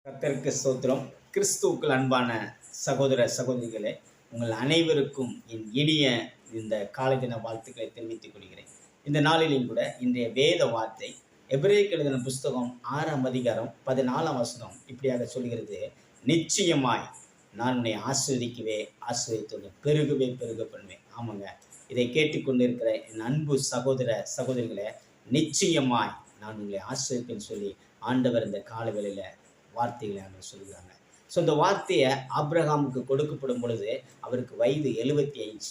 கர்த்தருக்கு ஸ்தோத்திரம். கிறிஸ்துவுக்குள் அன்பான சகோதர சகோதரிகளே, உங்கள் அனைவருக்கும் என் இனிய இந்த காலை தின வாழ்த்துக்களை தெரிவித்துக் கொள்கிறேன். இந்த நாளிலும் கூட இன்றைய வேத வார்த்தை எபிரேயருக்கு எழுதின புஸ்தகம் 6ஆம் அதிகாரம் 14ஆம் வசனம் இப்படியாக சொல்கிறது, நிச்சயமாய் நான் உன்னை ஆசீர்வதிக்கவே ஆசீர்வதித்து பெருகவே பெருக பண்ணுவேன். ஆமாங்க, இதை கேட்டுக்கொண்டிருக்கிற என் அன்பு சகோதர சகோதரிகளே, நிச்சயமாய் நான் உங்களை ஆசீர்வதிப்பேன்னு சொல்லி ஆண்டவர் இந்த கால வேளையில வார்த்தைகளை அவங்க சொல்கிறாங்க. ஸோ இந்த வார்த்தையை ஆபிரகாமுக்கு கொடுக்கப்படும் பொழுது அவருக்கு வயது 75.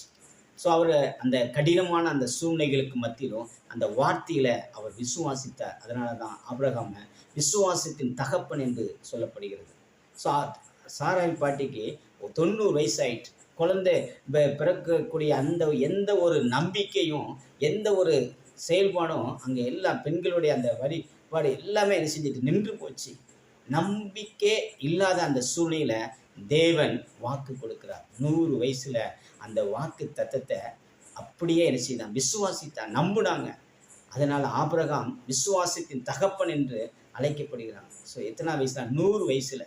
ஸோ அவர் அந்த கடினமான அந்த சூழ்நிலைகளுக்கு மத்தியிலும் அந்த வார்த்தையில் அவர் விசுவாசித்தார். அதனால தான் ஆபிரகாமை விசுவாசத்தின் தகப்பன் என்று சொல்லப்படுகிறது. ஸோ சாராய் பாட்டிக்கு 90 வயசாயிட்டு குழந்தை பிறக்கக்கூடிய அந்த எந்த ஒரு நம்பிக்கையும் எந்த ஒரு செயல்பாடும் அங்கே எல்லா பெண்களுடைய அந்த வழிபாடு எல்லாமே என்ன செஞ்சுட்டு நின்று போச்சு. நம்பிக்கை இல்லாத அந்த சூழ்நிலையில தேவன் வாக்கு கொடுக்கிறார். 100 வயசுல அந்த வாக்கு தத்தத்தை அப்படியே என்ன செய்தான், விசுவாசித்தான், நம்புனாங்க. அதனால ஆபிரகாம் விசுவாசத்தின் தகப்பன் என்று அழைக்கப்படுகிறாங்க. ஸோ எத்தனை வயசுல? 100 வயசுல.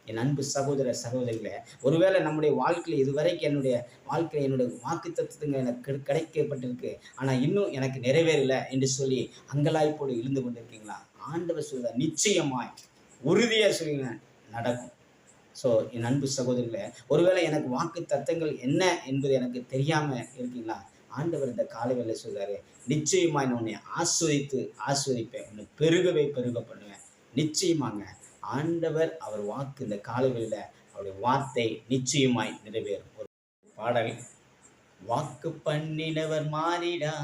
என் அன்பு சகோதர சகோதரிகளை, ஒருவேளை நம்முடைய வாழ்க்கையில் இதுவரைக்கும் என்னுடைய வாழ்க்கையில் என்னுடைய வாக்கு தத்துவங்க எனக்கு கிடைக்கப்பட்டிருக்கு, ஆனால் இன்னும் எனக்கு நிறைவேறலை என்று சொல்லி அங்கலாய்ப்போடு இருந்து கொண்டிருக்கீங்களா? ஆண்டவர் சொல்கிறார், நிச்சயமாய் உறுதியாக சொல்லுங்க, நடக்கும். ஸோ என் அன்பு சகோதரிகளை, ஒருவேளை எனக்கு வாக்கு தத்தங்கள் என்ன என்பது எனக்கு தெரியாமல் இருக்கீங்களா? ஆண்டவர் இந்த காலைவேளை சொல்கிறாரு, நிச்சயமாக நான் உன்னை ஆஸ்வதிப்பேன், உன்னை பெருகவே பெருக பண்ணுவேன். நிச்சயமாங்க ஆண்டவர் அவர் வாக்கு இந்த காலைவேளையில் அவருடைய வார்த்தை நிச்சயமாய் நிறைவேறும். ஒரு பாடல், வாக்கு பண்ணினவர் மாறிடா,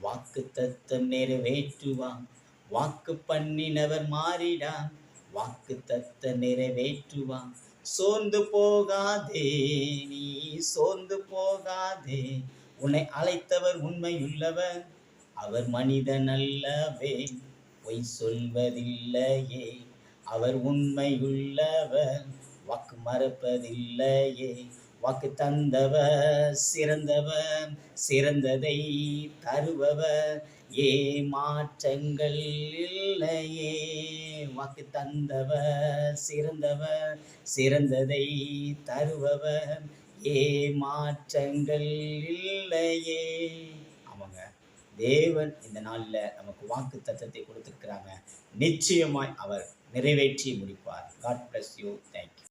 வாக்கு தத்தம் நிறைவேற்றுவான். வாக்கு பண்ணினவர் மாறிடா, வாக்கு தத்த நிறைவேற்றுவான். சோர்ந்து போகாதே, நீ சோர்ந்து போகாதே, உன்னை அழைத்தவர் உண்மையுள்ளவர், அவர் மனிதன் அல்லவே, பொய் சொல்வதில்லையே, அவர் உண்மையுள்ளவர், வாக்கு மறப்பதில்லையே, வாக்கு தந்தவர் சிறந்தவர், சிறந்ததை தருபவர், ஏமாற்றங்கள் இல்லையே. வாக்கு தந்தவர் சிறந்தவர், சிறந்ததை தருபவர், ஏமாற்றங்கள் இல்லையே. ஆமாங்க, தேவன் இந்த நாளில் நமக்கு வாக்கு தத்தத்தை கொடுத்திருக்கிறாங்க. நிச்சயமாய் அவர் நிறைவேற்றி முடிப்பார். God bless you. Thank you.